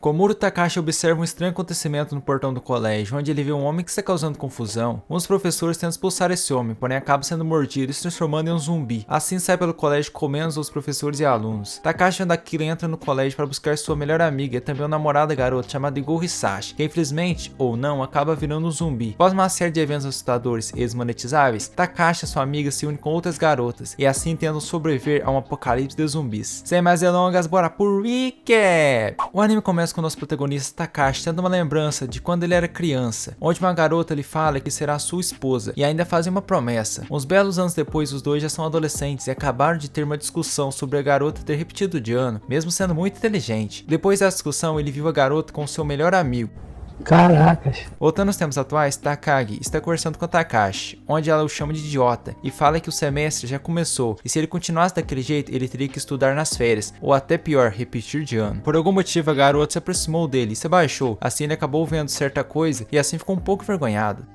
Komuro Takashi observa um estranho acontecimento no portão do colégio, onde ele vê um homem que está causando confusão. Um dos professores tenta expulsar esse homem, porém acaba sendo mordido e se transformando em um zumbi. Assim sai pelo colégio comendo os outros professores e alunos. Takashi vendo aquilo entra no colégio para buscar sua melhor amiga e também uma namorada garota chamada Igor Hisashi, que infelizmente, ou não, acaba virando um zumbi. Após uma série de eventos assustadores e desmonetizáveis, Takashi e sua amiga se unem com outras garotas e assim tentam sobreviver a um apocalipse de zumbis. Sem mais delongas, bora pro recap! O anime começa com o nosso protagonista Takashi tendo uma lembrança de quando ele era criança, onde uma garota lhe fala que será sua esposa e ainda fazem uma promessa. Uns belos anos depois, os dois já são adolescentes e acabaram de ter uma discussão sobre a garota ter repetido de ano, mesmo sendo muito inteligente. Depois dessa discussão, ele viu a garota com seu melhor amigo. Caracas. Voltando aos tempos atuais, Takagi está conversando com Takashi, onde ela o chama de idiota e fala que o semestre já começou e se ele continuasse daquele jeito, ele teria que estudar nas férias, ou até pior, repetir de ano. Por algum motivo, a garota se aproximou dele e se abaixou, assim ele acabou vendo certa coisa e assim ficou um pouco envergonhado.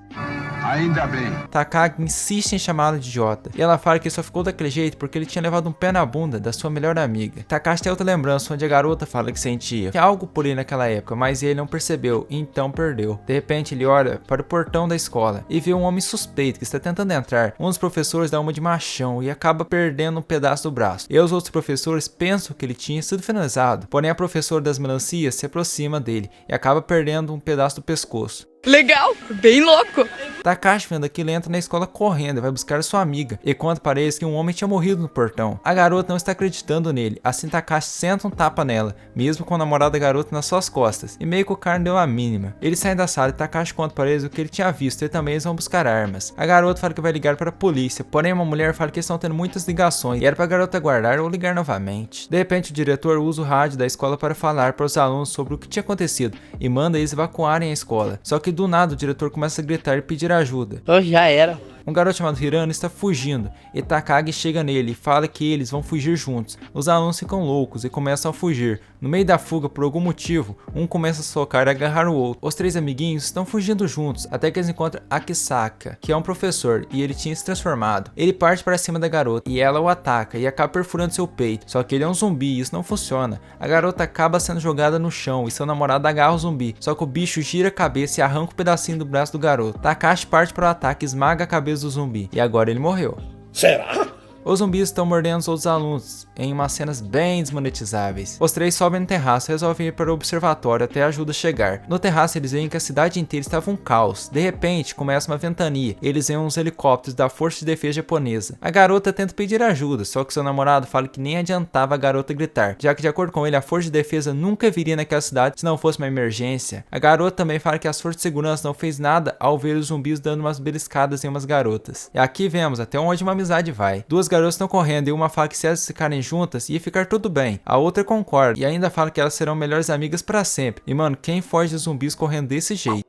Ainda bem. Takagi insiste em chamá-la de idiota, e ela fala que ele só ficou daquele jeito porque ele tinha levado um pé na bunda da sua melhor amiga. Takashi tem outra lembrança onde a garota fala que sentia algo por ele naquela época, mas ele não percebeu e então perdeu. De repente ele olha para o portão da escola e vê um homem suspeito que está tentando entrar. Um dos professores dá uma de machão e acaba perdendo um pedaço do braço. E os outros professores pensam que ele tinha sido finalizado, porém a professora das melancias se aproxima dele e acaba perdendo um pedaço do pescoço. Legal, bem louco. Takashi vendo aquilo entra na escola correndo e vai buscar sua amiga e conta para eles que um homem tinha morrido no portão. A garota não está acreditando nele, assim Takashi senta um tapa nela, mesmo com a namorada da garota nas suas costas, e meio que o cara deu a mínima. Eles saem da sala e Takashi conta para eles o que ele tinha visto e também eles vão buscar armas. A garota fala que vai ligar para a polícia, porém uma mulher fala que eles estão tendo muitas ligações e era para a garota guardar ou ligar novamente. De repente o diretor usa o rádio da escola para falar para os alunos sobre o que tinha acontecido e manda eles evacuarem a escola, só que do nada o diretor começa a gritar e pedir ajuda. Já era. Um garoto chamado Hirano está fugindo e Takagi chega nele e fala que eles vão fugir juntos. Os alunos ficam loucos e começam a fugir. No meio da fuga, por algum motivo, um começa a socar e agarrar o outro. Os três amiguinhos estão fugindo juntos até que eles encontram Akisaka, que é um professor e ele tinha se transformado. Ele parte para cima da garota e ela o ataca e acaba perfurando seu peito. Só que ele é um zumbi e isso não funciona. A garota acaba sendo jogada no chão e seu namorado agarra o zumbi. Só que o bicho gira a cabeça e arranca um pedacinho do braço do garoto. Takashi parte para o ataque e esmaga a cabeça do zumbi, e agora ele morreu. Será? Os zumbis estão mordendo os outros alunos, em umas cenas bem desmonetizáveis. Os três sobem no terraço e resolvem ir para o observatório até a ajuda chegar. No terraço eles veem que a cidade inteira estava um caos. De repente começa uma ventania, eles veem uns helicópteros da Força de Defesa japonesa. A garota tenta pedir ajuda, só que seu namorado fala que nem adiantava a garota gritar, já que de acordo com ele a Força de Defesa nunca viria naquela cidade se não fosse uma emergência. A garota também fala que as Forças de Segurança não fez nada ao ver os zumbis dando umas beliscadas em umas garotas. E aqui vemos até onde uma amizade vai. Duas garotas estão correndo e uma fala que se elas ficarem juntas ia ficar tudo bem. A outra concorda e ainda fala que elas serão melhores amigas para sempre. E mano, quem foge de zumbis correndo desse jeito?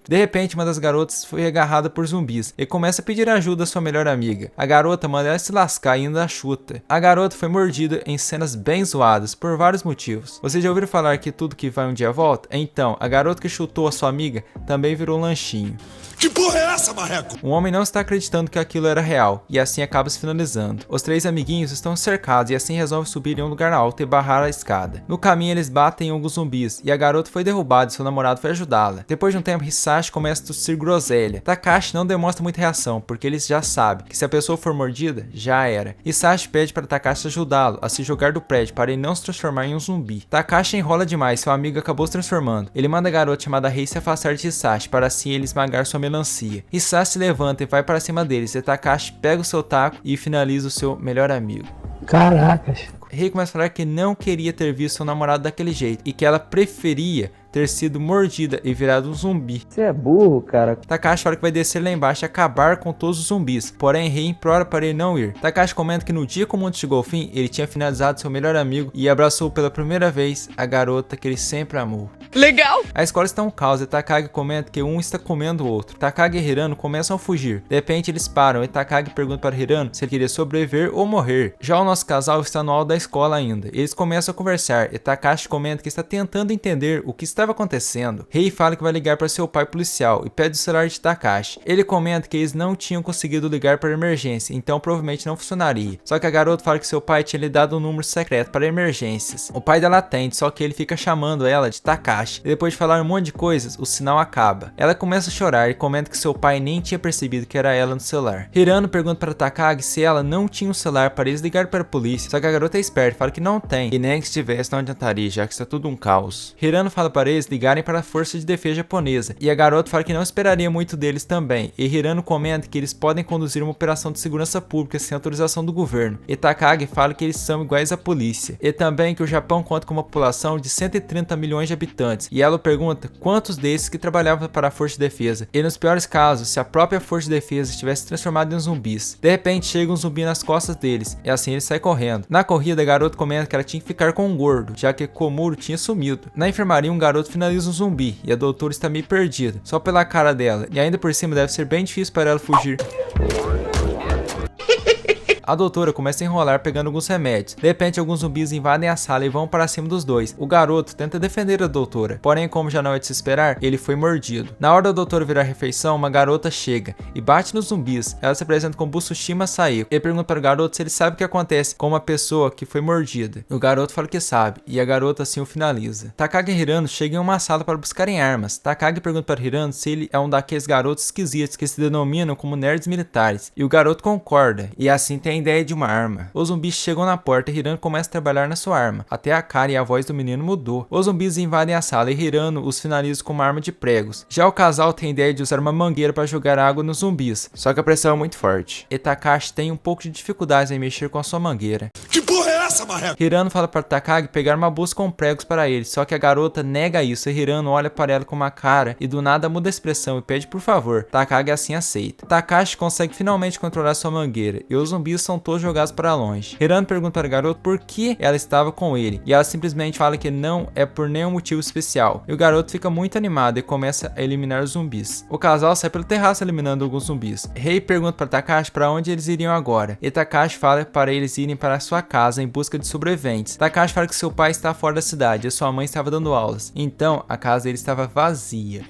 De repente, uma das garotas foi agarrada por zumbis e começa a pedir ajuda à sua melhor amiga. A garota manda ela se lascar e ainda a chuta. A garota foi mordida em cenas bem zoadas por vários motivos. Vocês já ouviram falar que tudo que vai um dia volta? Então, a garota que chutou a sua amiga também virou lanchinho. Que porra é essa, marreco? Um homem não está acreditando que aquilo era real, e assim acaba se finalizando. Os três amiguinhos estão cercados e assim resolvem subir em um lugar alto e barrar a escada. No caminho eles batem em alguns zumbis, e a garota foi derrubada e seu namorado foi ajudá-la. Depois de um tempo, Hisashi começa a tossir groselha. Takashi não demonstra muita reação, porque ele já sabe que se a pessoa for mordida, já era. Hisashi pede para Takashi ajudá-lo a se jogar do prédio para ele não se transformar em um zumbi. Takashi enrola demais, seu amigo acabou se transformando. Ele manda a garota chamada Rei se afastar de Hisashi, para assim ele esmagar sua melancia. Hisashi se levanta e vai para cima deles, e Takashi pega o seu taco e finaliza o seu melhor amigo. Caracas. Rei começa a falar que não queria ter visto seu namorado daquele jeito e que ela preferia ter sido mordida e virado um zumbi. Você é burro, cara. Takashi fala que vai descer lá embaixo e acabar com todos os zumbis, porém Rei implora para ele não ir. Takashi comenta que no dia que o mundo chegou ao fim, ele tinha finalizado seu melhor amigo e abraçou pela primeira vez a garota que ele sempre amou. Legal. A escola está um caos e Takagi comenta que um está comendo o outro. Takagi e Hirano começam a fugir. De repente eles param e Takagi pergunta para Hirano se ele queria sobreviver ou morrer. Já o nosso casal está no hall da escola ainda. Eles começam a conversar e Takashi comenta que está tentando entender o que estava acontecendo. Rei fala que vai ligar para seu pai policial e pede o celular de Takashi. Ele comenta que eles não tinham conseguido ligar para emergência, então provavelmente não funcionaria. Só que a garota fala que seu pai tinha lhe dado um número secreto para emergências. O pai dela atende, só que ele fica chamando ela de Takashi. E depois de falar um monte de coisas, o sinal acaba. Ela começa a chorar e comenta que seu pai nem tinha percebido que era ela no celular. Hirano pergunta para Takagi se ela não tinha um celular para eles ligar para a polícia, só que a garota é esperta, fala que não tem, e nem que se tivesse não adiantaria, já que está tudo um caos. Hirano fala para eles ligarem para a Força de Defesa Japonesa, e a garota fala que não esperaria muito deles também, e Hirano comenta que eles podem conduzir uma operação de segurança pública sem autorização do governo, e Takagi fala que eles são iguais à polícia, e também que o Japão conta com uma população de 130 milhões de habitantes, e ela pergunta quantos desses que trabalhavam para a Força de Defesa, e nos piores casos, se a própria Força de Defesa estivesse transformada em zumbis. De repente chega um zumbi nas costas deles, e assim ele sai correndo. Na corrida, a garota comenta que ela tinha que ficar com um gordo, já que Komuro tinha sumido. Na enfermaria, um garoto finaliza um zumbi, e a doutora está meio perdida, só pela cara dela, e ainda por cima deve ser bem difícil para ela fugir. A doutora começa a enrolar pegando alguns remédios. De repente, alguns zumbis invadem a sala e vão para cima dos dois. O garoto tenta defender a doutora, porém, como já não é de se esperar, ele foi mordido. Na hora da doutora virar a refeição, uma garota chega e bate nos zumbis. Ela se apresenta como Butsushima Saeko. Ele pergunta para o garoto se ele sabe o que acontece com uma pessoa que foi mordida. O garoto fala que sabe, e a garota assim o finaliza. Takagi e Hirano chegam em uma sala para buscarem armas. Takagi pergunta para Hirano se ele é um daqueles garotos esquisitos que se denominam como nerds militares. E o garoto concorda, e assim tem a ideia de uma arma. Os zumbis chegam na porta e Hirano começa a trabalhar na sua arma. Até a cara e a voz do menino mudou. Os zumbis invadem a sala e Hirano os finaliza com uma arma de pregos. Já o casal tem a ideia de usar uma mangueira para jogar água nos zumbis, só que a pressão é muito forte. E Takashi tem um pouco de dificuldades em mexer com a sua mangueira. Que porra é essa, marreco? Hirano fala para Takagi pegar uma bolsa com pregos para ele, só que a garota nega isso e Hirano olha para ela com uma cara e do nada muda a expressão e pede por favor. Takagi assim aceita. Takashi consegue finalmente controlar sua mangueira e os zumbis são todos jogados para longe. Hirano pergunta para a garota por que ela estava com ele e ela simplesmente fala que não é por nenhum motivo especial. E o garoto fica muito animado e começa a eliminar os zumbis. O casal sai pelo terraço eliminando alguns zumbis. Rei pergunta para Takashi para onde eles iriam agora e Takashi fala para eles irem para sua casa em busca de sobreviventes. Takashi fala que seu pai está fora da cidade e sua mãe estava dando aulas, então a casa dele estava vazia.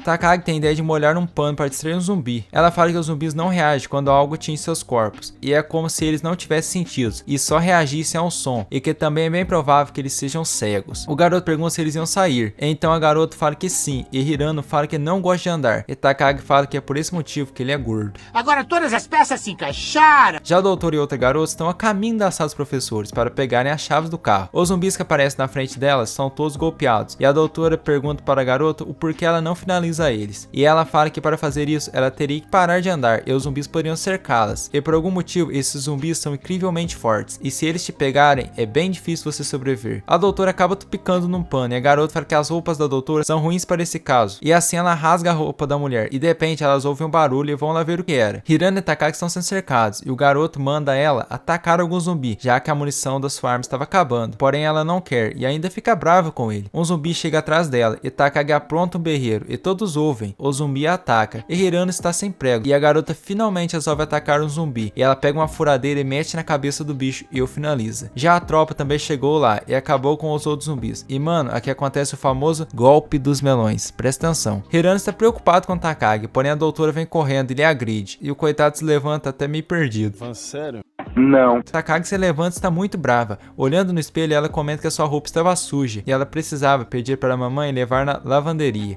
Takagi tem a ideia de molhar um pano para distrair um zumbi. Ela fala que os zumbis não reagem quando algo atinge seus corpos, e é como se eles não tivessem sentidos e só reagissem ao som, e que também é bem provável que eles sejam cegos. O garoto pergunta se eles iam sair, então a garota fala que sim, e Hirano fala que não gosta de andar, e Takagi fala que é por esse motivo que ele é gordo. Agora todas as peças se encaixaram. Já o doutor e outra garota estão a caminho da sala dos professores para pegarem as chaves do carro. Os zumbis que aparecem na frente delas são todos golpeados, e a doutora pergunta para a garota o porquê ela não finaliza eles. E ela fala que para fazer isso, ela teria que parar de andar e os zumbis poderiam cercá-las. E por algum motivo, esses zumbis são incrivelmente fortes. E se eles te pegarem, é bem difícil você sobreviver. A doutora acaba picando num pano e a garota fala que as roupas da doutora são ruins para esse caso. E assim ela rasga a roupa da mulher. E de repente elas ouvem um barulho e vão lá ver o que era. Hirano e Takagi estão sendo cercados e o garoto manda ela atacar algum zumbi, já que a munição da sua arma estava acabando. Porém ela não quer e ainda fica brava com ele. Um zumbi chega atrás dela e Takagi apronta um berreiro e todos ouvem. O zumbi ataca e Hirano está sem prego e a garota finalmente resolve atacar um zumbi e ela pega uma furadeira e mete na cabeça do bicho e o finaliza. Já a tropa também chegou lá e acabou com os outros zumbis. E mano, aqui acontece o famoso golpe dos melões. Presta atenção. Hirano está preocupado com Takagi, porém a doutora vem correndo e lhe agride e o coitado se levanta até meio perdido. Sério? Não. Takagi se levanta e está muito brava. Olhando no espelho, ela comenta que a sua roupa estava suja e ela precisava pedir para a mamãe levar na lavanderia.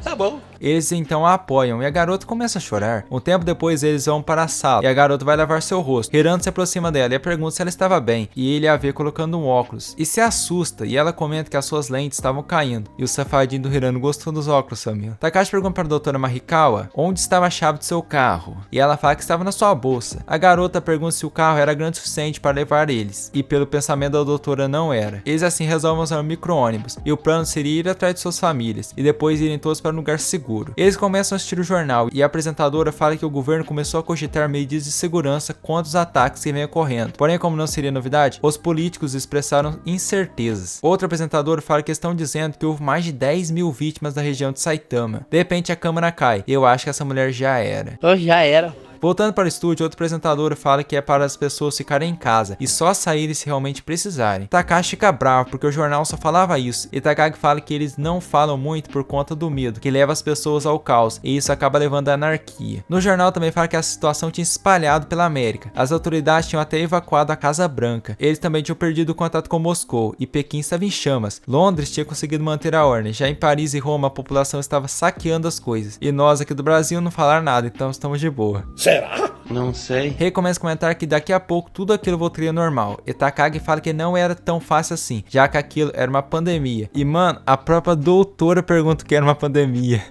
Tá bom. Eles então a apoiam e a garota começa a chorar. Um tempo depois eles vão para a sala e a garota vai lavar seu rosto. Hirano se aproxima dela e pergunta se ela estava bem e ele a vê colocando um óculos e se assusta e ela comenta que as suas lentes estavam caindo. E o safadinho do Hirano gostou dos óculos, Samir. Takashi pergunta para a doutora Marikawa onde estava a chave do seu carro e ela fala que estava na sua bolsa. A garota pergunta se o carro carro era grande o suficiente para levar eles, e pelo pensamento da doutora não era. Eles assim resolvem usar um micro-ônibus, e o plano seria ir atrás de suas famílias, e depois irem todos para um lugar seguro. Eles começam a assistir o jornal, e a apresentadora fala que o governo começou a cogitar medidas de segurança contra os ataques que vêm ocorrendo. Porém, como não seria novidade, os políticos expressaram incertezas. Outra apresentadora fala que estão dizendo que houve mais de 10 mil vítimas na região de Saitama. De repente a câmera cai, e eu acho que essa mulher já era. Já era. Voltando para o estúdio, outra apresentadora fala que é para as pessoas ficarem em casa e só saírem se realmente precisarem. Takashi fica bravo porque o jornal só falava isso, e Takagi fala que eles não falam muito por conta do medo, que leva as pessoas ao caos, e isso acaba levando à anarquia. No jornal também fala que a situação tinha se espalhado pela América, as autoridades tinham até evacuado a Casa Branca, eles também tinham perdido o contato com Moscou, e Pequim estava em chamas, Londres tinha conseguido manter a ordem, já em Paris e Roma a população estava saqueando as coisas, e nós aqui do Brasil não falar nada, então estamos de boa. Será? Não sei. Rei começa a comentar que daqui a pouco tudo aquilo voltaria normal. E Takagi fala que não era tão fácil assim, já que aquilo era uma pandemia. E mano, a própria doutora pergunta o que era uma pandemia.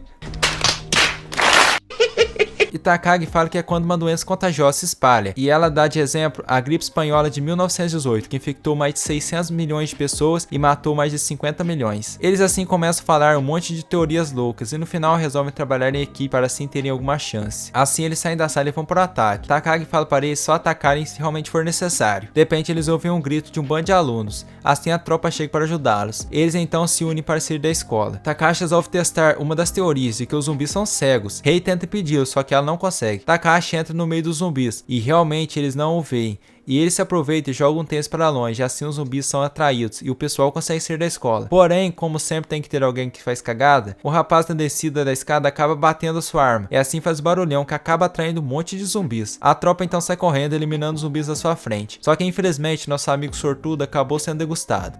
E Takagi fala que é quando uma doença contagiosa se espalha, e ela dá de exemplo a gripe espanhola de 1918, que infectou mais de 600 milhões de pessoas e matou mais de 50 milhões. Eles assim começam a falar um monte de teorias loucas, e no final resolvem trabalhar em equipe para assim terem alguma chance. Assim eles saem da sala e vão para o ataque. Takagi fala para eles só atacarem se realmente for necessário. De repente eles ouvem um grito de um bando de alunos, assim a tropa chega para ajudá-los. Eles então se unem para sair da escola. Takashi resolve testar uma das teorias de que os zumbis são cegos. Rei tenta impedi-lo, só que ela não consegue. Takashi entra no meio dos zumbis, e realmente eles não o veem. E ele se aproveita e joga um tênis para longe, e assim os zumbis são atraídos, e o pessoal consegue sair da escola. Porém, como sempre tem que ter alguém que faz cagada, o rapaz na descida da escada acaba batendo a sua arma, e assim faz barulhão que acaba atraindo um monte de zumbis. A tropa então sai correndo, eliminando os zumbis da sua frente. Só que infelizmente nosso amigo sortudo acabou sendo degustado.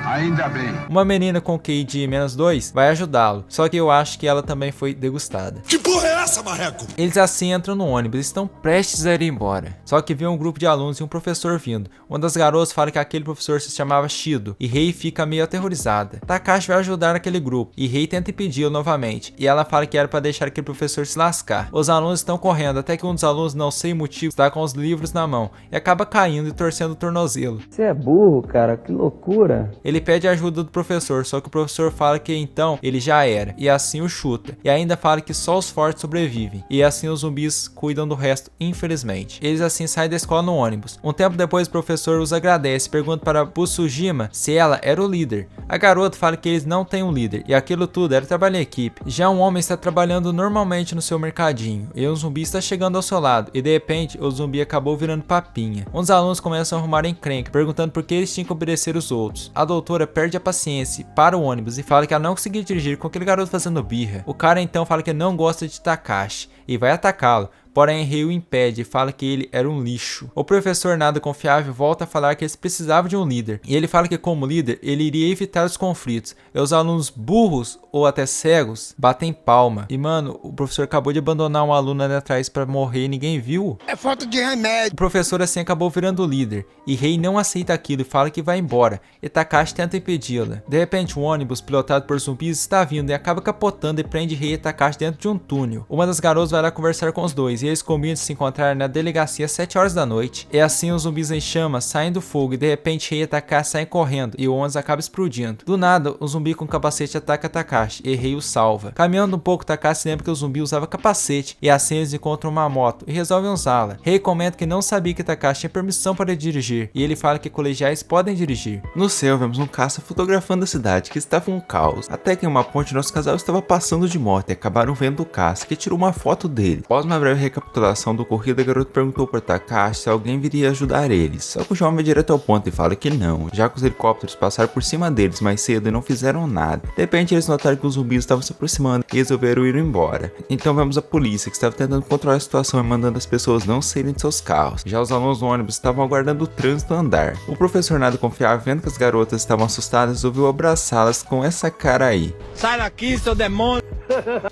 Ainda bem. Uma menina com QI de -2 vai ajudá-lo, só que eu acho que ela também foi degustada. Que porra é essa, marreco? Eles assim entram no ônibus e estão prestes a ir embora. Só que vê um grupo de alunos e um professor vindo. Uma das garotas fala que aquele professor se chamava Shido, e Rei fica meio aterrorizada. Takashi vai ajudar aquele grupo, e Rei tenta impedi-lo novamente, e ela fala que era para deixar aquele professor se lascar. Os alunos estão correndo, até que um dos alunos, não sei o motivo, está com os livros na mão, e acaba caindo e torcendo o tornozelo. Você é burro, cara, que loucura. Ele pede a ajuda do professor, só que o professor fala que então ele já era, e assim o chuta, e ainda fala que só os fortes sobrevivem, e assim os zumbis cuidam do resto, infelizmente. Eles assim saem da escola no ônibus. Um tempo depois o professor os agradece, pergunta para Busujima se ela era o líder. A garota fala que eles não têm um líder, e aquilo tudo era trabalho em equipe. Já um homem está trabalhando normalmente no seu mercadinho, e um zumbi está chegando ao seu lado, e de repente o zumbi acabou virando papinha. Uns alunos começam a arrumar encrenca, perguntando por que eles tinham que obedecer os outros. A doutora perde a paciência, para o ônibus e fala que ela não conseguia dirigir com aquele garoto fazendo birra. O cara então fala que não gosta de Takashi e vai atacá-lo. Porém, Rei o impede e fala que ele era um lixo. O professor nada confiável volta a falar que eles precisavam de um líder. E ele fala que como líder, ele iria evitar os conflitos. E os alunos burros ou até cegos batem palma. E mano, o professor acabou de abandonar um aluno ali atrás pra morrer e ninguém viu. É falta de remédio. O professor assim acabou virando o líder. E Rei não aceita aquilo e fala que vai embora. E Takashi tenta impedi-la. De repente, um ônibus pilotado por zumbis está vindo e acaba capotando e prende Rei e Takashi dentro de um túnel. Uma das garotas vai lá conversar com os dois. E eles combinam de se encontrar na delegacia às 7 horas da noite. E assim os zumbis em chamas saem do fogo e de repente Rei e Takashi saem correndo e o ônibus acaba explodindo. Do nada, um zumbi com capacete ataca Takashi e Rei o salva. Caminhando um pouco, Takashi lembra que o zumbi usava capacete e assim eles encontram uma moto e resolvem usá-la. Rei comenta que não sabia que Takashi tinha permissão para dirigir e ele fala que colegiais podem dirigir. No céu, vemos um caça fotografando a cidade que estava um caos. Até que em uma ponte nosso casal estava passando de moto e acabaram vendo o caça que tirou uma foto dele. Após uma breve recapitulação do ocorrido, a garota perguntou para Takashi se alguém viria ajudar eles, só que o jovem vai direto ao ponto e fala que não, já que os helicópteros passaram por cima deles mais cedo e não fizeram nada. De repente eles notaram que os zumbis estavam se aproximando e resolveram ir embora. Então vemos a polícia que estava tentando controlar a situação e mandando as pessoas não saírem de seus carros. Já os alunos do ônibus estavam aguardando o trânsito andar. O professor nada confiável, vendo que as garotas estavam assustadas, resolveu abraçá-las com essa cara aí. Sai daqui, seu demônio!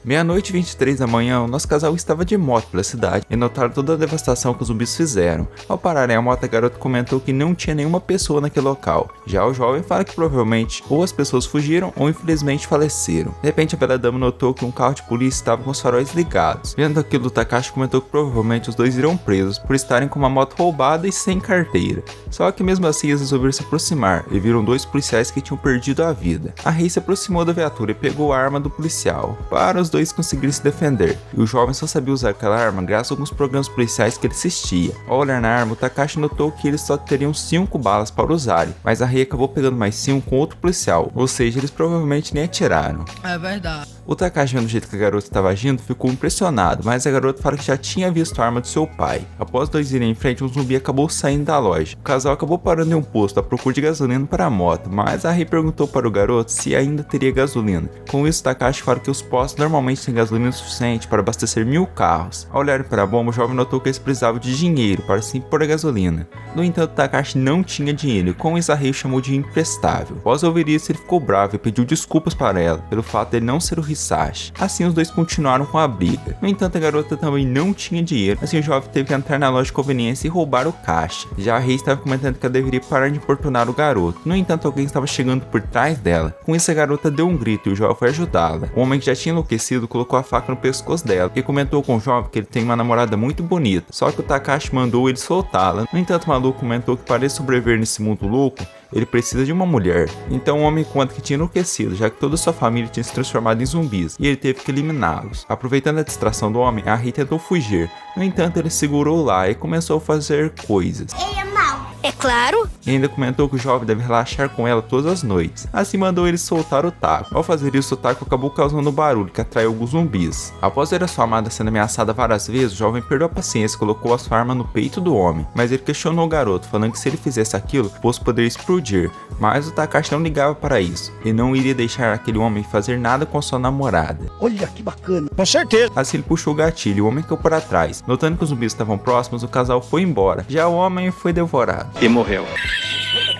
Meia-noite e 23 da manhã, o nosso casal estava de moto pela cidade e notaram toda a devastação que os zumbis fizeram. Ao pararem a moto, a garota comentou que não tinha nenhuma pessoa naquele local. Já o jovem fala que provavelmente ou as pessoas fugiram ou infelizmente faleceram. De repente a bela dama notou que um carro de polícia estava com os faróis ligados. Vendo aquilo, Takashi comentou que provavelmente os dois iriam presos por estarem com uma moto roubada e sem carteira. Só que mesmo assim eles resolveram se aproximar e viram dois policiais que tinham perdido a vida. A Rei se aproximou da viatura e pegou a arma do policial para os dois conseguirem se defender. E o jovem só sabia usar aquela arma graças a alguns programas policiais que ele assistia. Ao olhar na arma, o Takashi notou que eles só teriam 5 balas para usarem, mas a Rei acabou pegando mais 5 com outro policial, ou seja, eles provavelmente nem atiraram. É verdade. O Takashi, vendo o jeito que a garota estava agindo, ficou impressionado, mas a garota fala que já tinha visto a arma do seu pai. Após os dois irem em frente, um zumbi acabou saindo da loja. O casal acabou parando em um posto à procura de gasolina para a moto, mas a Rei perguntou para o garoto se ainda teria gasolina. Com isso, Takashi fala que os postos normalmente têm gasolina suficiente para abastecer 1000 carros. Ao olhar para a bomba, o jovem notou que eles precisavam de dinheiro para se pôr a gasolina. No entanto, Takashi não tinha dinheiro e com isso a Rei o chamou de imprestável. Após ouvir isso, ele ficou bravo e pediu desculpas para ela, pelo fato de ele não ser o Hisashi. Assim, os dois continuaram com a briga. No entanto, a garota também não tinha dinheiro, assim o jovem teve que entrar na loja de conveniência e roubar o caixa. Já a Rei estava comentando que ela deveria parar de importunar o garoto. No entanto, alguém estava chegando por trás dela. Com isso, a garota deu um grito e o jovem foi ajudá-la. O homem que já tinha enlouquecido colocou a faca no pescoço dela e comentou com o jovem que ele tem uma namorada muito bonita, só que o Takashi mandou ele soltá-la. No entanto, o maluco comentou que para ele sobreviver nesse mundo louco, ele precisa de uma mulher. Então o homem conta que tinha enlouquecido, já que toda sua família tinha se transformado em zumbis, e ele teve que eliminá-los. Aproveitando a distração do homem, a Rei tentou fugir. No entanto, ele segurou lá e começou a fazer coisas. Ele é mau. É claro. E ainda comentou que o jovem deve relaxar com ela todas as noites. Assim mandou ele soltar o taco. Ao fazer isso, o taco acabou causando barulho que atraiu alguns zumbis. Após ver a sua amada sendo ameaçada várias vezes, o jovem perdeu a paciência e colocou a sua arma no peito do homem. Mas ele questionou o garoto, falando que se ele fizesse aquilo, o poço poderia explodir. Mas o Takashi não ligava para isso. E não iria deixar aquele homem fazer nada com a sua namorada. Olha que bacana. Com certeza. Assim ele puxou o gatilho e o homem caiu para trás. Notando que os zumbis estavam próximos, o casal foi embora. Já o homem foi devorado. E morreu.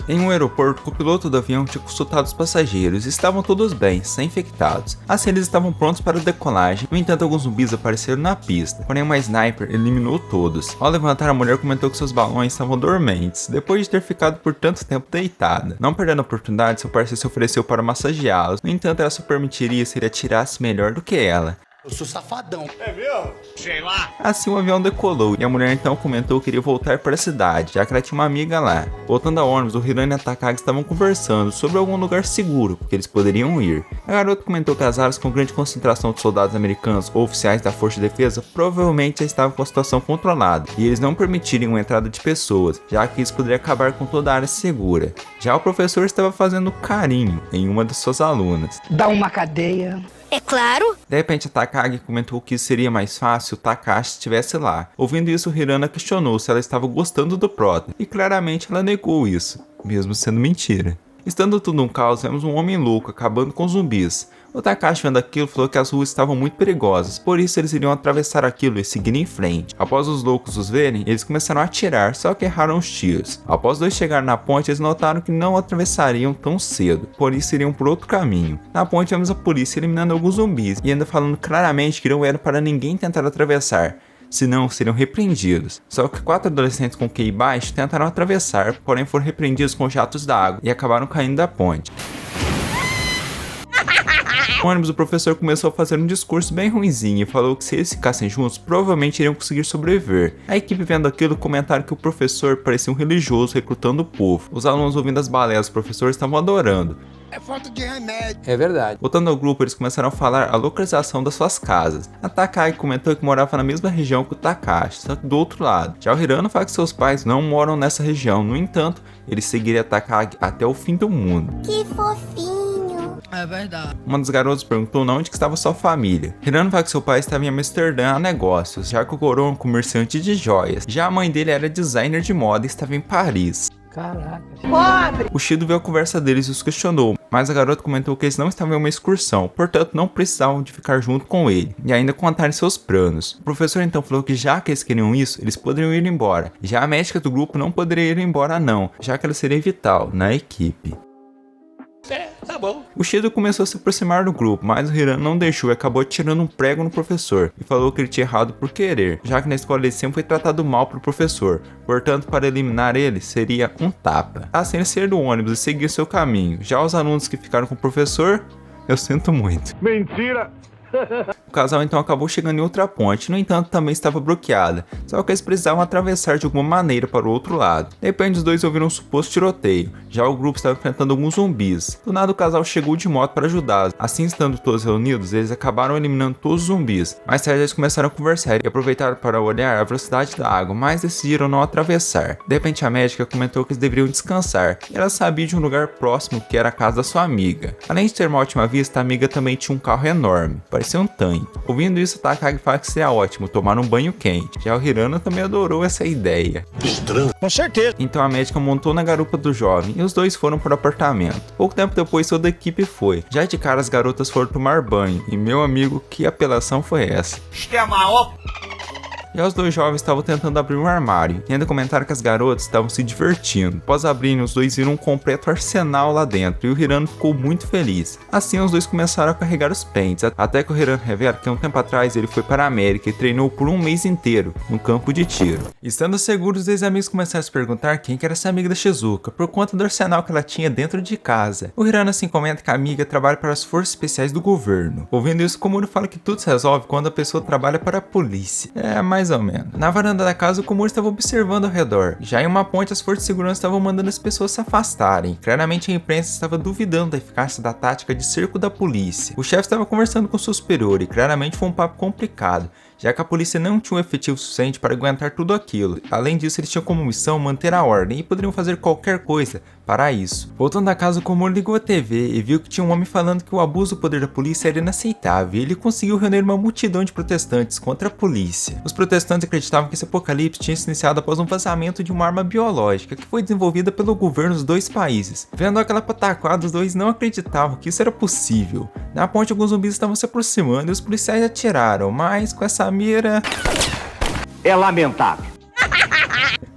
Em um aeroporto, o piloto do avião tinha consultado os passageiros e estavam todos bem, sem infectados. Assim eles estavam prontos para a decolagem. No entanto, alguns zumbis apareceram na pista, porém uma sniper eliminou todos. Ao levantar, a mulher comentou que seus balões estavam dormentes, depois de ter ficado por tanto tempo deitada. Não perdendo a oportunidade, seu parceiro se ofereceu para massageá-los. No entanto, ela só permitiria se ele atirasse melhor do que ela. Eu sou safadão. É mesmo? Sei lá. Assim o avião decolou e a mulher então comentou que queria voltar para a cidade, já que ela tinha uma amiga lá. Voltando ao ônibus, o Hirano e a Takagi estavam conversando sobre algum lugar seguro que eles poderiam ir. A garota comentou que as áreas com grande concentração de soldados americanos ou oficiais da Força de Defesa provavelmente já estavam com a situação controlada e eles não permitiriam a entrada de pessoas, já que isso poderia acabar com toda a área segura. Já o professor estava fazendo carinho em uma das suas alunas. Dá uma cadeia. É claro. De repente a Takagi comentou que seria mais fácil o Takashi estivesse lá. Ouvindo isso, Hirana questionou se ela estava gostando do prota, e claramente ela negou isso, mesmo sendo mentira. Estando tudo um caos, vemos um homem louco acabando com zumbis. O Takashi, vendo aquilo, falou que as ruas estavam muito perigosas, por isso eles iriam atravessar aquilo e seguir em frente. Após os loucos os verem, eles começaram a atirar, só que erraram os tiros. Após dois chegarem na ponte, eles notaram que não atravessariam tão cedo, por isso iriam por outro caminho. Na ponte vemos a polícia eliminando alguns zumbis, e ainda falando claramente que não era para ninguém tentar atravessar, senão seriam repreendidos. Só que 4 adolescentes com QI baixo tentaram atravessar, porém foram repreendidos com jatos d'água e acabaram caindo da ponte. No ônibus, o professor começou a fazer um discurso bem ruinzinho e falou que se eles ficassem juntos, provavelmente iriam conseguir sobreviver. A equipe, vendo aquilo, comentaram que o professor parecia um religioso recrutando o povo. Os alunos, ouvindo as baleias do professor, estavam adorando. É falta de remédio. É verdade. Voltando ao grupo, eles começaram a falar a localização das suas casas. A Takagi comentou que morava na mesma região que o Takashi, só que do outro lado. Já o Hirano fala que seus pais não moram nessa região, no entanto, ele seguiria a Takagi até o fim do mundo. Que fofinho. É verdade. Uma das garotas perguntou onde que estava sua família. Hirano fala que seu pai estava em Amsterdã a negócios, já que o Goro é um comerciante de joias. Já a mãe dele era designer de moda e estava em Paris. Caraca. O Shido viu a conversa deles e os questionou, mas a garota comentou que eles não estavam em uma excursão, portanto não precisavam de ficar junto com ele, e ainda contarem seus planos. O professor então falou que já que eles queriam isso, eles poderiam ir embora. Já a médica do grupo não poderia ir embora não, já que ela seria vital na equipe. Tá bom. bom. O Shido começou a se aproximar do grupo, mas o Hirano não deixou e acabou atirando um prego no professor e falou que ele tinha errado por querer, já que na escola ele sempre foi tratado mal pelo professor, portanto para eliminar ele seria um tapa. Assim ele saiu do ônibus e seguiu seu caminho. Já os alunos que ficaram com o professor, eu sinto muito. Mentira! O casal então acabou chegando em outra ponte, no entanto também estava bloqueada, só que eles precisavam atravessar de alguma maneira para o outro lado. De repente os dois ouviram um suposto tiroteio, já o grupo estava enfrentando alguns zumbis. Do nada o casal chegou de moto para ajudá-los, assim estando todos reunidos, eles acabaram eliminando todos os zumbis. Mais tarde eles começaram a conversar e aproveitaram para olhar a velocidade da água, mas decidiram não atravessar. De repente a médica comentou que eles deveriam descansar, e ela sabia de um lugar próximo que era a casa da sua amiga. Além de ter uma ótima vista, a amiga também tinha um carro enorme, parecia um tanque. Ouvindo isso, Takagi fala que seria ótimo tomar um banho quente. Já o Hirano também adorou essa ideia. Estranho. Com certeza. Então a médica montou na garupa do jovem e os dois foram para o apartamento. Pouco tempo depois toda a equipe foi. Já de cara as garotas foram tomar banho e meu amigo, que apelação foi essa? Isto é a maior. Já os dois jovens estavam tentando abrir um armário e ainda comentaram que as garotas estavam se divertindo. Após abrirem, os dois viram um completo arsenal lá dentro e o Hirano ficou muito feliz. Assim os dois começaram a carregar os pentes, até que o Hirano revela que um tempo atrás ele foi para a América e treinou por um mês inteiro no campo de tiro. Estando seguros, os dois amigos começaram a se perguntar quem que era essa amiga da Shizuka, por conta do arsenal que ela tinha dentro de casa. O Hirano assim comenta que a amiga trabalha para as forças especiais do governo. Ouvindo isso, Komuro fala que tudo se resolve quando a pessoa trabalha para a polícia. Mais ou menos. Na varanda da casa, o Komuro estava observando ao redor. Já em uma ponte, as forças de segurança estavam mandando as pessoas se afastarem. Claramente a imprensa estava duvidando da eficácia da tática de cerco da polícia. O chefe estava conversando com seu superior e claramente foi um papo complicado, já que a polícia não tinha um efetivo suficiente para aguentar tudo aquilo. Além disso, eles tinham como missão manter a ordem e poderiam fazer qualquer coisa para isso. Voltando à casa, o Komuro ligou a TV e viu que tinha um homem falando que o abuso do poder da polícia era inaceitável e ele conseguiu reunir uma multidão de protestantes contra a polícia. Os protestantes acreditavam que esse apocalipse tinha se iniciado após um vazamento de uma arma biológica que foi desenvolvida pelo governo dos dois países. Vendo aquela pataquada, os dois não acreditavam que isso era possível. Na ponte, alguns zumbis estavam se aproximando e os policiais atiraram, mas com essa mira... É lamentável.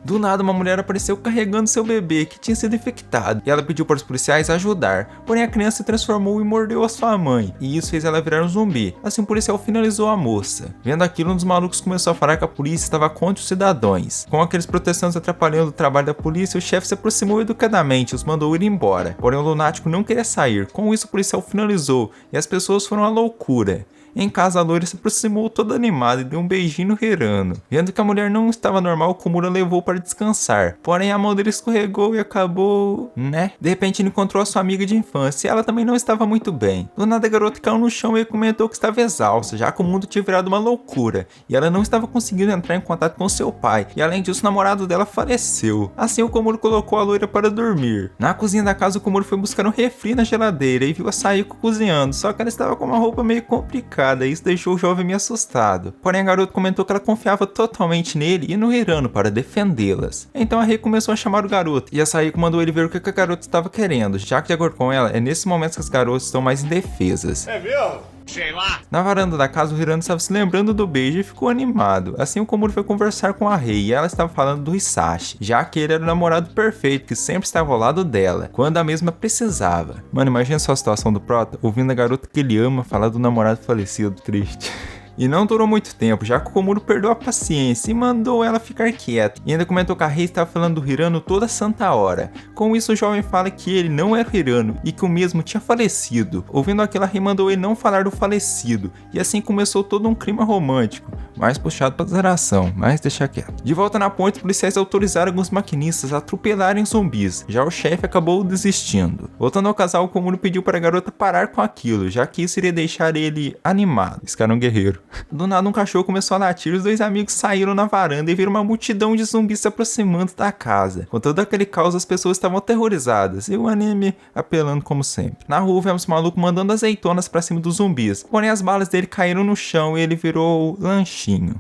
Do nada, uma mulher apareceu carregando seu bebê que tinha sido infectado e ela pediu para os policiais ajudar, porém a criança se transformou e mordeu a sua mãe, e isso fez ela virar um zumbi. Assim o policial finalizou a moça. Vendo aquilo, um dos malucos começou a falar que a polícia estava contra os cidadãos. Com aqueles protestantes atrapalhando o trabalho da polícia, o chefe se aproximou educadamente e os mandou ir embora, porém o lunático não queria sair. Com isso o policial finalizou e as pessoas foram à loucura. Em casa, a loira se aproximou toda animada e deu um beijinho no Hirano. Vendo que a mulher não estava normal, Komuro levou para descansar. Porém, a mão dele escorregou e acabou... De repente, ele encontrou a sua amiga de infância e ela também não estava muito bem. Do nada, a garota caiu no chão e comentou que estava exausta, já que o mundo tinha virado uma loucura. E ela não estava conseguindo entrar em contato com seu pai. E além disso, o namorado dela faleceu. Assim, o Komuro colocou a loira para dormir. Na cozinha da casa, o Komuro foi buscar um refri na geladeira e viu a Sayiko cozinhando. Só que ela estava com uma roupa meio complicada. Isso deixou o jovem meio assustado. Porém, a garota comentou que ela confiava totalmente nele e no Hirano para defendê-las. Então a Rei começou a chamar o garoto e a Sayiko mandou ele ver o que a garota estava querendo, já que de acordo com ela, é nesses momentos que as garotas estão mais indefesas. É mesmo? Sei lá. Na varanda da casa, o Hirano estava se lembrando do beijo e ficou animado. Assim, o Komuro foi conversar com a Rei e ela estava falando do Hisashi, já que ele era o namorado perfeito que sempre estava ao lado dela, quando a mesma precisava. Mano, imagina só a situação do Prota, ouvindo a garota que ele ama falar do namorado falecido, triste. E não durou muito tempo, já que o Komuro perdeu a paciência e mandou ela ficar quieta. E ainda comentou que a Rei estava falando do Hirano toda santa hora. Com isso, o jovem fala que ele não era o Hirano e que o mesmo tinha falecido. Ouvindo aquilo, a Rei mandou ele não falar do falecido. E assim começou todo um clima romântico, mais puxado para zeração, mas deixa quieto. De volta na ponte, os policiais autorizaram alguns maquinistas a atropelarem zumbis. Já o chefe acabou desistindo. Voltando ao casal, o Komuro pediu para a garota parar com aquilo, já que isso iria deixar ele animado. Esse cara é um guerreiro. Do nada, um cachorro começou a latir e os dois amigos saíram na varanda e viram uma multidão de zumbis se aproximando da casa. Com todo aquele caos, as pessoas estavam aterrorizadas e o anime apelando como sempre. Na rua, vemos o maluco mandando azeitonas pra cima dos zumbis, porém as balas dele caíram no chão e ele virou lanchinho.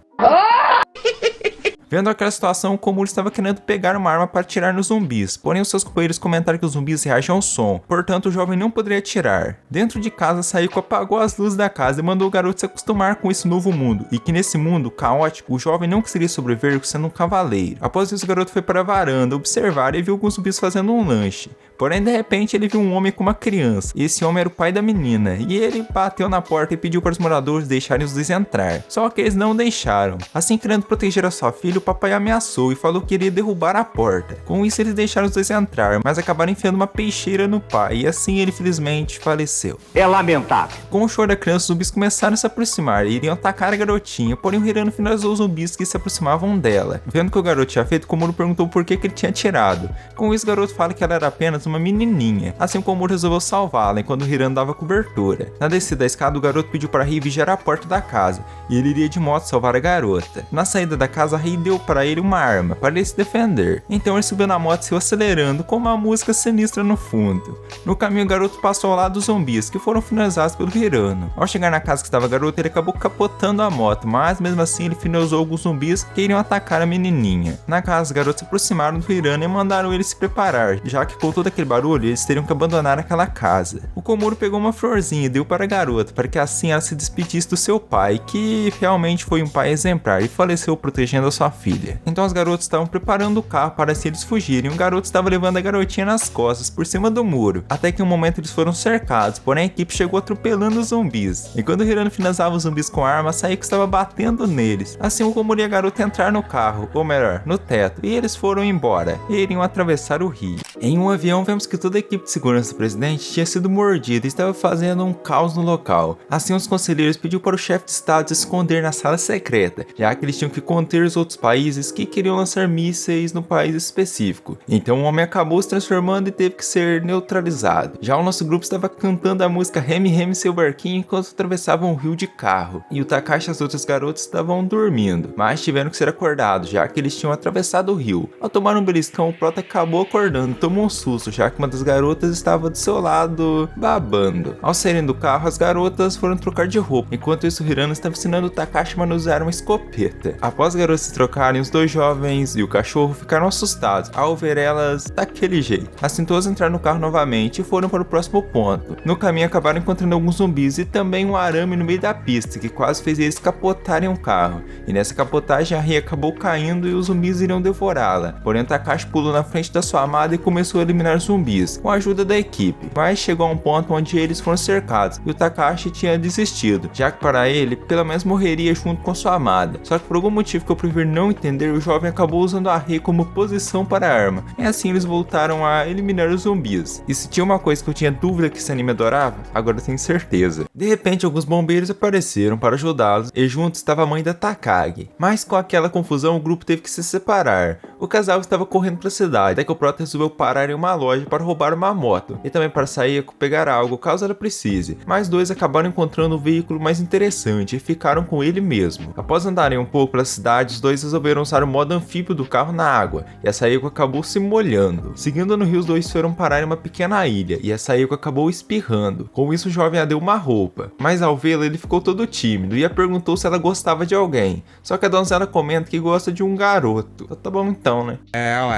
Vendo aquela situação, o Komuro estava querendo pegar uma arma para atirar nos zumbis, porém os seus companheiros comentaram que os zumbis reagem ao som, portanto o jovem não poderia atirar. Dentro de casa, Sayiko apagou as luzes da casa e mandou o garoto se acostumar com esse novo mundo, e que nesse mundo caótico, o jovem não conseguiria sobreviver sendo um cavaleiro. Após isso, o garoto foi para a varanda observar e viu alguns zumbis fazendo um lanche. Porém, de repente, ele viu um homem com uma criança. E esse homem era o pai da menina. E ele bateu na porta e pediu para os moradores deixarem os dois entrar. Só que eles não deixaram. Assim, querendo proteger a sua filha, o papai ameaçou e falou que iria derrubar a porta. Com isso, eles deixaram os dois entrar, mas acabaram enfiando uma peixeira no pai. E assim, ele felizmente faleceu. É lamentável. Com o choro da criança, os zumbis começaram a se aproximar e iriam atacar a garotinha. Porém, o Hirano finalizou os zumbis que se aproximavam dela. Vendo o que o garoto tinha feito, Komuro perguntou por que ele tinha atirado. Com isso, o garoto fala que ela era apenas uma menininha. Assim, o Komuro resolveu salvá-la enquanto o Hirano dava cobertura. Na descida da escada, o garoto pediu para Rei vigiar a porta da casa e ele iria de moto salvar a garota. Na saída da casa, Rei deu para ele uma arma para ele se defender. Então ele subiu na moto e saiu acelerando com uma música sinistra no fundo. No caminho, o garoto passou ao lado dos zumbis que foram finalizados pelo Hirano. Ao chegar na casa que estava a garota, ele acabou capotando a moto, mas mesmo assim ele finalizou alguns zumbis que iriam atacar a menininha. Na casa, os garotos se aproximaram do Hirano e mandaram ele se preparar, já que com todo aquele barulho eles teriam que abandonar aquela casa. O Komuro pegou uma florzinha e deu para a garota, para que assim ela se despedisse do seu pai, que realmente foi um pai exemplar e faleceu protegendo a sua filha. Então os garotos estavam preparando o carro para se eles fugirem. O garoto estava levando a garotinha nas costas por cima do muro, até que em um momento eles foram cercados, porém a equipe chegou atropelando os zumbis. E quando o Hirano finalizava os zumbis com a arma, Saeko estava batendo neles. Assim, o Komuro e a garota entraram no carro, ou melhor, no teto, e eles foram embora, e iriam atravessar o rio. Em um avião, vemos que toda a equipe de segurança do presidente tinha sido mordida e estava fazendo um caos no local. Assim, os conselheiros pediram para o chefe de estado se esconder na sala secreta, já que eles tinham que conter os outros países que queriam lançar mísseis no país específico. Então o homem acabou se transformando e teve que ser neutralizado. Já o nosso grupo estava cantando a música Reme Reme Seu Barquinho enquanto atravessavam o rio de carro. E o Takashi e as outras garotas estavam dormindo, mas tiveram que ser acordados, já que eles tinham atravessado o rio. Ao tomar um beliscão, o Prota acabou acordando e tomou um susto, já que uma das garotas estava do seu lado, babando. Ao saírem do carro, as garotas foram trocar de roupa, enquanto isso o Hirano estava ensinando o Takashi a manusear uma escopeta. Após as garotas se trocarem, os dois jovens e o cachorro ficaram assustados ao ver elas daquele jeito. Assim, todos entraram no carro novamente e foram para o próximo ponto. No caminho, acabaram encontrando alguns zumbis e também um arame no meio da pista, que quase fez eles capotarem o carro. E nessa capotagem, a Rei acabou caindo e os zumbis iriam devorá-la. Porém, o Takashi pulou na frente da sua amada e começou a eliminar zumbis, com a ajuda da equipe. Mas chegou a um ponto onde eles foram cercados e o Takashi tinha desistido, já que para ele, pelo menos morreria junto com sua amada. Só que por algum motivo que eu prefiro não entender, o jovem acabou usando a Rei como posição para a arma. E assim eles voltaram a eliminar os zumbis. E se tinha uma coisa que eu tinha dúvida que esse anime adorava, agora eu tenho certeza. De repente, alguns bombeiros apareceram para ajudá-los e junto estava a mãe da Takagi. Mas com aquela confusão, o grupo teve que se separar. O casal estava correndo para a cidade, até que o Prota resolveu parar em uma loja para roubar uma moto e também para Saeko pegar algo caso ela precise. Mas dois acabaram encontrando um veículo mais interessante e ficaram com ele mesmo. Após andarem um pouco pela cidade, os dois resolveram usar o modo anfíbio do carro na água e a Saeko acabou se molhando. Seguindo no rio, os dois foram parar em uma pequena ilha e a Saeko acabou espirrando. Com isso, o jovem a deu uma roupa, mas ao vê-la ele ficou todo tímido e a perguntou se ela gostava de alguém. Só que a donzela comenta que gosta de um garoto. Tá bom então, né?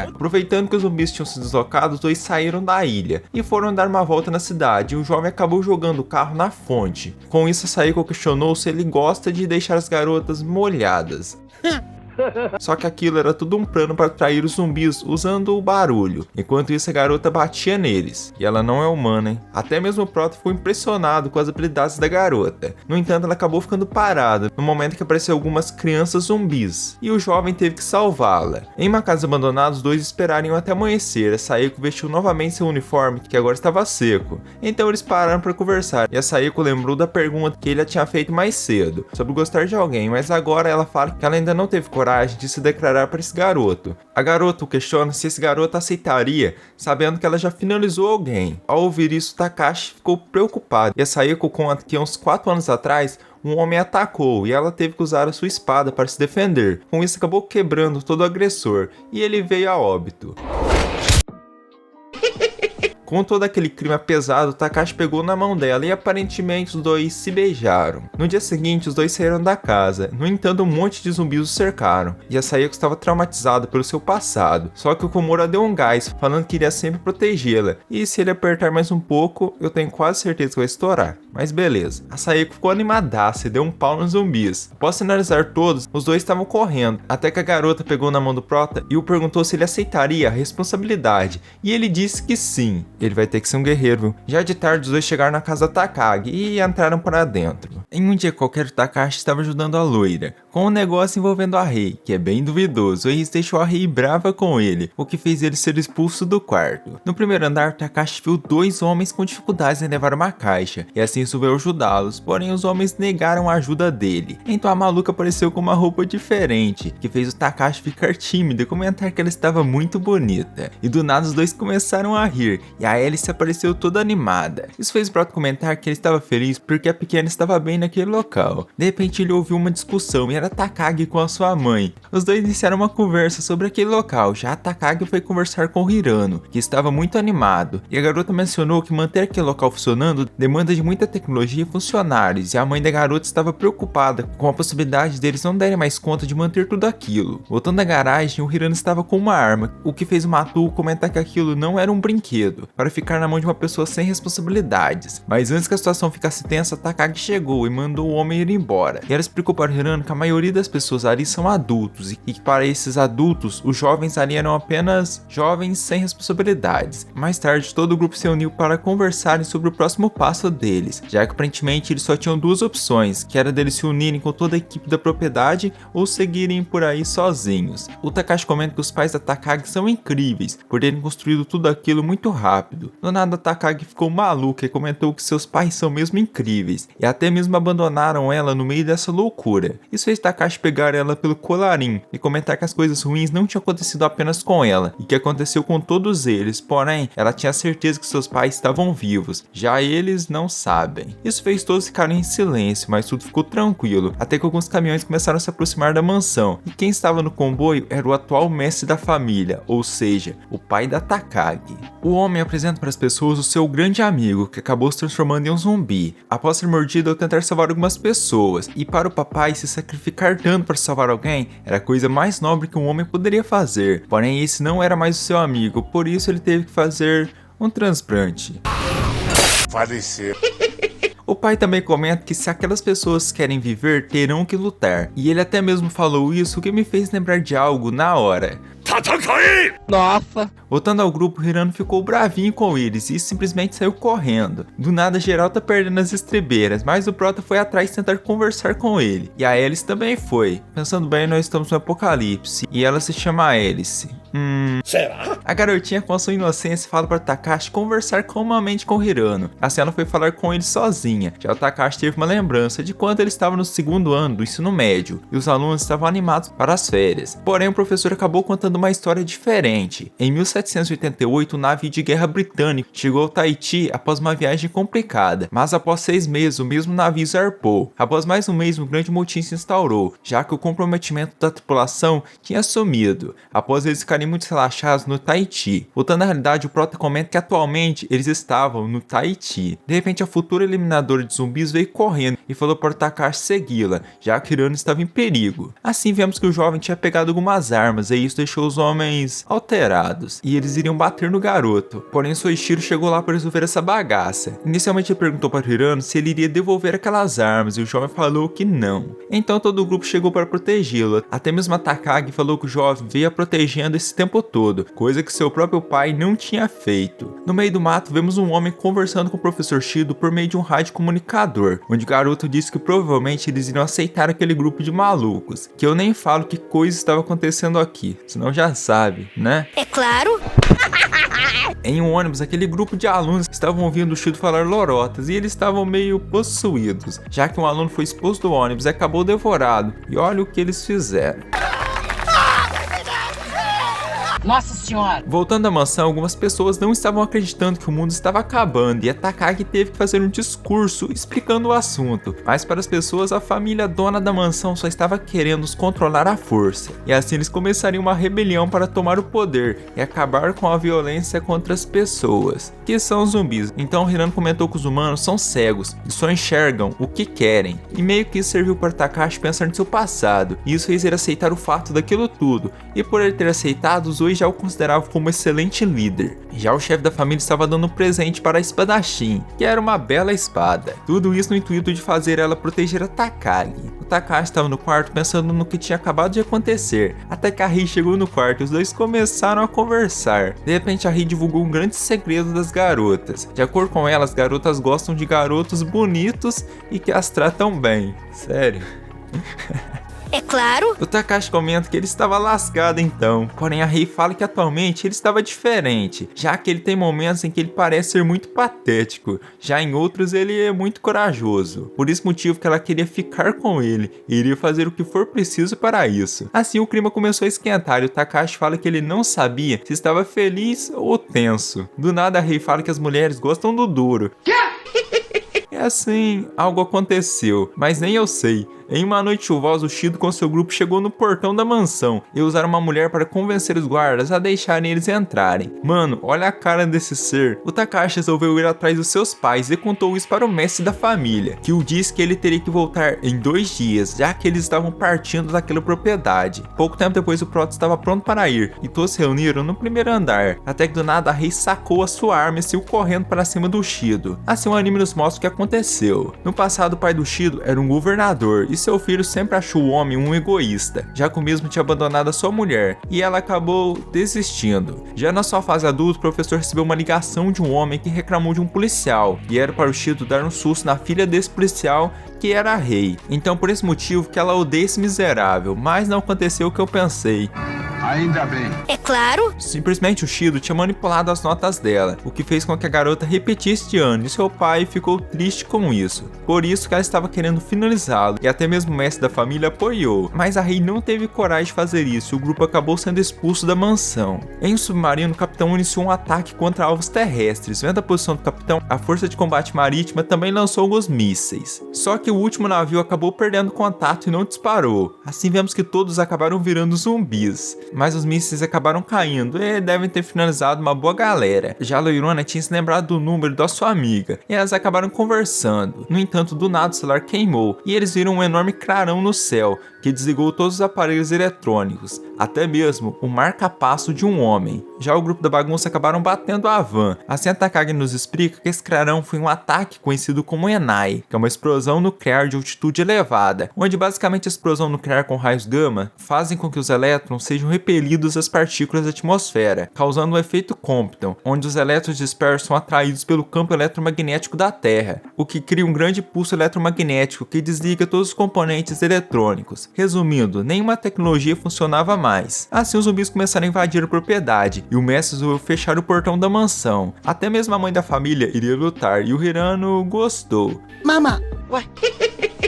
Aproveitando que os zumbis tinham se deslocado, os dois saíram da ilha e foram dar uma volta na cidade e o jovem acabou jogando o carro na fonte. Com isso, a Saeko questionou se ele gosta de deixar as garotas molhadas. Só que aquilo era tudo um plano para atrair os zumbis usando o barulho. Enquanto isso, a garota batia neles. E ela não é humana, hein? Até mesmo o Prota ficou impressionado com as habilidades da garota. No entanto, ela acabou ficando parada no momento que apareceu algumas crianças zumbis. E o jovem teve que salvá-la. Em uma casa abandonada, os dois esperaram até amanhecer. A Saeko vestiu novamente seu uniforme, que agora estava seco. Então eles pararam para conversar. E a Saeko lembrou da pergunta que ele tinha feito mais cedo, sobre gostar de alguém. Mas agora ela fala que ela ainda não teve coragem de se declarar para esse garoto. A garota o questiona se esse garoto aceitaria, sabendo que ela já finalizou alguém. Ao ouvir isso, Takashi ficou preocupado e a Saeko conta que uns 4 anos atrás um homem a atacou e ela teve que usar a sua espada para se defender. Com isso, acabou quebrando todo o agressor e ele veio a óbito. Com todo aquele clima pesado, Takashi pegou na mão dela e aparentemente os dois se beijaram. No dia seguinte, os dois saíram da casa. No entanto, um monte de zumbis os cercaram. E a Saeko estava traumatizada pelo seu passado. Só que o Komura deu um gás, falando que iria sempre protegê-la. E se ele apertar mais um pouco, eu tenho quase certeza que vai estourar. Mas beleza, a Saeko ficou animadaça e deu um pau nos zumbis. Após finalizar todos, os dois estavam correndo, até que a garota pegou na mão do prota e o perguntou se ele aceitaria a responsabilidade, e ele disse que sim. Ele vai ter que ser um guerreiro, viu? Já de tarde, os dois chegaram na casa da Takagi e entraram para dentro. Em um dia qualquer, o Takashi estava ajudando a loira, com um negócio envolvendo a Rei, que é bem duvidoso, e isso deixou a Rei brava com ele, o que fez ele ser expulso do quarto. No primeiro andar, Takashi viu dois homens com dificuldades em levar uma caixa, e assim resolveu ajudá-los, porém os homens negaram a ajuda dele. Então a maluca apareceu com uma roupa diferente, que fez o Takashi ficar tímido e comentar que ela estava muito bonita. E do nada os dois começaram a rir, e a Alice apareceu toda animada. Isso fez o Prota comentar que ele estava feliz porque a pequena estava bem naquele local. De repente ele ouviu uma discussão e era Takagi com a sua mãe. Os dois iniciaram uma conversa sobre aquele local, já a Takagi foi conversar com o Hirano, que estava muito animado, e a garota mencionou que manter aquele local funcionando demanda de muita tecnologia e funcionários, e a mãe da garota estava preocupada com a possibilidade deles não derem mais conta de manter tudo aquilo. Voltando à garagem, o Hirano estava com uma arma, o que fez o Matu comentar que aquilo não era um brinquedo, para ficar na mão de uma pessoa sem responsabilidades. Mas antes que a situação ficasse tensa, Takagi chegou e mandou o homem ir embora, e ela explicou para o Hirano que a maioria das pessoas ali são adultos, e que para esses adultos, os jovens ali eram apenas jovens sem responsabilidades. Mais tarde, todo o grupo se uniu para conversarem sobre o próximo passo deles, já que aparentemente eles só tinham duas opções, que era deles se unirem com toda a equipe da propriedade ou seguirem por aí sozinhos. O Takashi comenta que os pais da Takagi são incríveis, por terem construído tudo aquilo muito rápido. Do nada, a Takagi ficou maluca e comentou que seus pais são mesmo incríveis, e até mesmo abandonaram ela no meio dessa loucura. Isso fez Takashi pegar ela pelo colarinho e comentar que as coisas ruins não tinham acontecido apenas com ela, e que aconteceu com todos eles, porém, ela tinha certeza que seus pais estavam vivos, já eles não sabem. Isso fez todos ficarem em silêncio, mas tudo ficou tranquilo, até que alguns caminhões começaram a se aproximar da mansão, e quem estava no comboio era o atual mestre da família, ou seja, o pai da Takagi. O homem apresenta para as pessoas o seu grande amigo, que acabou se transformando em um zumbi, após ser mordido ao tentar salvar algumas pessoas, e para o papai, se sacrificar tanto para salvar alguém era a coisa mais nobre que um homem poderia fazer, porém esse não era mais o seu amigo, por isso ele teve que fazer um transplante. Falecer. O pai também comenta que se aquelas pessoas querem viver, terão que lutar, e ele até mesmo falou isso, o que me fez lembrar de algo na hora. Nossa. Voltando ao grupo, Hirano ficou bravinho com eles e simplesmente saiu correndo. Do nada, geral tá perdendo as estrebeiras, mas o Prota foi atrás tentar conversar com ele. E a Alice também foi. Pensando bem, nós estamos no apocalipse, e ela se chama Alice. Será? A garotinha, com a sua inocência, fala para Takashi conversar calmamente com Hirano. Assim ela foi falar com ele sozinha. Já o Takashi teve uma lembrança de quando ele estava no segundo ano do ensino médio, e os alunos estavam animados para as férias. Porém, o professor acabou contando uma história diferente. Em 1788, um navio de guerra britânico chegou ao Tahiti após uma viagem complicada, mas após 6 meses o mesmo navio zarpou. Após mais um mês, um grande motim se instaurou, já que o comprometimento da tripulação tinha sumido, após eles ficarem muito relaxados no Tahiti. Voltando à realidade, o Prota comenta que atualmente eles estavam no Tahiti. De repente, a futura eliminadora de zumbis veio correndo e falou para o Takashi segui-la, já que Hirano estava em perigo. Assim, vemos que o jovem tinha pegado algumas armas, e isso deixou os homens alterados, e eles iriam bater no garoto. Porém, Soichiro chegou lá para resolver essa bagaça. Inicialmente ele perguntou para Hirano se ele iria devolver aquelas armas, e o jovem falou que não. Então todo o grupo chegou para protegê-lo. Até mesmo a Takagi falou que o jovem veio protegendo esse tempo todo, coisa que seu próprio pai não tinha feito. No meio do mato, vemos um homem conversando com o professor Shido por meio de um rádio comunicador, onde o garoto disse que provavelmente eles iriam aceitar aquele grupo de malucos, que eu nem falo que coisa estava acontecendo aqui, senão já sabe, né? É claro. Em um ônibus, aquele grupo de alunos estavam ouvindo o Shido falar lorotas, e eles estavam meio possuídos, já que um aluno foi expulso do ônibus e acabou devorado, e olha o que eles fizeram. Nossa senhora. Voltando à mansão, algumas pessoas não estavam acreditando que o mundo estava acabando, e a Takagi teve que fazer um discurso explicando o assunto. Mas para as pessoas, a família dona da mansão só estava querendo os controlar à força, e assim eles começariam uma rebelião para tomar o poder e acabar com a violência contra as pessoas, que são os zumbis. Então Hirano comentou que os humanos são cegos e só enxergam o que querem, e meio que isso serviu para Takashi pensar no seu passado, e isso fez ele aceitar o fato daquilo tudo, e por ele ter aceitado, usou dois já o consideravam como excelente líder. Já o chefe da família estava dando um presente para a espadachim, que era uma bela espada. Tudo isso no intuito de fazer ela proteger a Takagi. O Takashi estava no quarto pensando no que tinha acabado de acontecer, até que a Rei chegou no quarto e os dois começaram a conversar. De repente a Rei divulgou um grande segredo das garotas. De acordo com ela, as garotas gostam de garotos bonitos e que as tratam bem. Sério? É claro. O Takashi comenta que ele estava lascado então, porém a Rei fala que atualmente ele estava diferente, já que ele tem momentos em que ele parece ser muito patético, já em outros ele é muito corajoso. Por esse motivo que ela queria ficar com ele e iria fazer o que for preciso para isso. Assim o clima começou a esquentar e o Takashi fala que ele não sabia se estava feliz ou tenso. Do nada a Rei fala que as mulheres gostam do duro. E assim, algo aconteceu, mas nem eu sei. Em uma noite chuvosa, o Shido com seu grupo chegou no portão da mansão e usaram uma mulher para convencer os guardas a deixarem eles entrarem. Mano, olha a cara desse ser. O Takashi resolveu ir atrás dos seus pais e contou isso para o mestre da família, que o disse que ele teria que voltar em 2 dias, já que eles estavam partindo daquela propriedade. Pouco tempo depois, o Proto estava pronto para ir e todos se reuniram no primeiro andar, até que do nada a Rei sacou a sua arma e saiu correndo para cima do Shido. Assim o anime nos mostra o que aconteceu. No passado, o pai do Shido era um governador e seu filho sempre achou o homem um egoísta, já que o mesmo tinha abandonado a sua mulher, e ela acabou desistindo. Já na sua fase adulta, o professor recebeu uma ligação de um homem que reclamou de um policial, e era para o Shido dar um susto na filha desse policial, que era a Rei. Então por esse motivo que ela odeia esse miserável, mas não aconteceu o que eu pensei. Ainda bem. É claro. Simplesmente o Shido tinha manipulado as notas dela, o que fez com que a garota repetisse de ano, e seu pai ficou triste com isso. Por isso que ela estava querendo finalizá-lo, e até mesmo o mestre da família apoiou. Mas a Rei não teve coragem de fazer isso, e o grupo acabou sendo expulso da mansão. Em um submarino, o capitão iniciou um ataque contra alvos terrestres. Vendo a posição do capitão, a força de combate marítima também lançou alguns mísseis. Só que o último navio acabou perdendo contato e não disparou. Assim vemos que todos acabaram virando zumbis. Mas os mísseis acabaram caindo e devem ter finalizado uma boa galera. Já a Loirona tinha se lembrado do número da sua amiga e elas acabaram conversando. No entanto, do nada o celular queimou e eles viram um enorme clarão no céu que desligou todos os aparelhos eletrônicos, até mesmo o marca-passo de um homem. Já o grupo da bagunça acabaram batendo a van. Assim a Takagi nos explica que esse clarão foi um ataque conhecido como Enai, que é uma explosão nuclear de altitude elevada, onde basicamente a explosão nuclear com raios gama fazem com que os elétrons sejam repelidos às partículas da atmosfera, causando um efeito Compton, onde os elétrons dispersos são atraídos pelo campo eletromagnético da Terra, o que cria um grande pulso eletromagnético que desliga todos os componentes eletrônicos. Resumindo, nenhuma tecnologia funcionava mais. Assim os zumbis começaram a invadir a propriedade, e o mestre resolveu fechar o portão da mansão. Até mesmo a mãe da família iria lutar, e o Hirano gostou. Mama. Ué.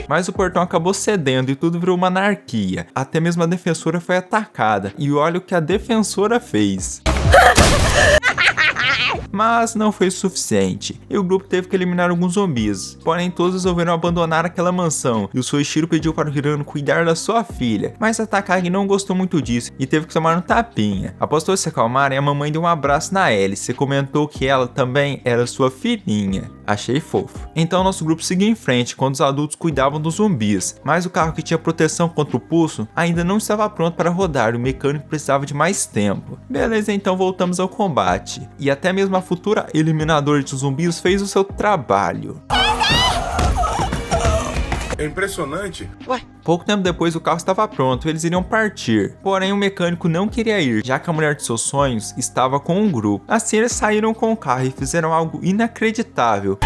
Mas o portão acabou cedendo e tudo virou uma anarquia. Até mesmo a defensora foi atacada, e olha o que a defensora fez. Mas não foi o suficiente, e o grupo teve que eliminar alguns zumbis, porém todos resolveram abandonar aquela mansão, e o Soichiro pediu para o Hirano cuidar da sua filha, mas a Takagi não gostou muito disso e teve que tomar um tapinha. Após todos se acalmarem, a mamãe deu um abraço na Alice e comentou que ela também era sua filhinha. Achei fofo. Então nosso grupo seguiu em frente quando os adultos cuidavam dos zumbis, mas o carro que tinha proteção contra o pulso ainda não estava pronto para rodar e o mecânico precisava de mais tempo. Beleza, então voltamos ao combate, e até mesmo a futura eliminadora de zumbis fez o seu trabalho. É impressionante. Ué. Pouco tempo depois o carro estava pronto e eles iriam partir, porém o mecânico não queria ir, já que a mulher de seus sonhos estava com um grupo. Assim eles saíram com o carro e fizeram algo inacreditável.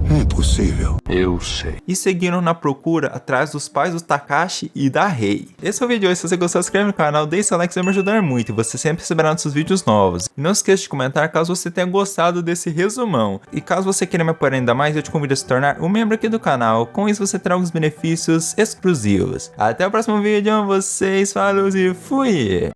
É impossível. Eu sei. E seguiram na procura atrás dos pais do Takashi e da Rei. Esse é o vídeo de hoje. Se você gostou, se inscreve no canal, deixe seu like, isso vai me ajudar muito e você sempre receberá nossos vídeos novos. E não esqueça de comentar caso você tenha gostado desse resumão. E caso você queira me apoiar ainda mais, eu te convido a se tornar um membro aqui do canal. Com isso você terá alguns benefícios exclusivos. Até o próximo vídeo, vocês, falou e fui!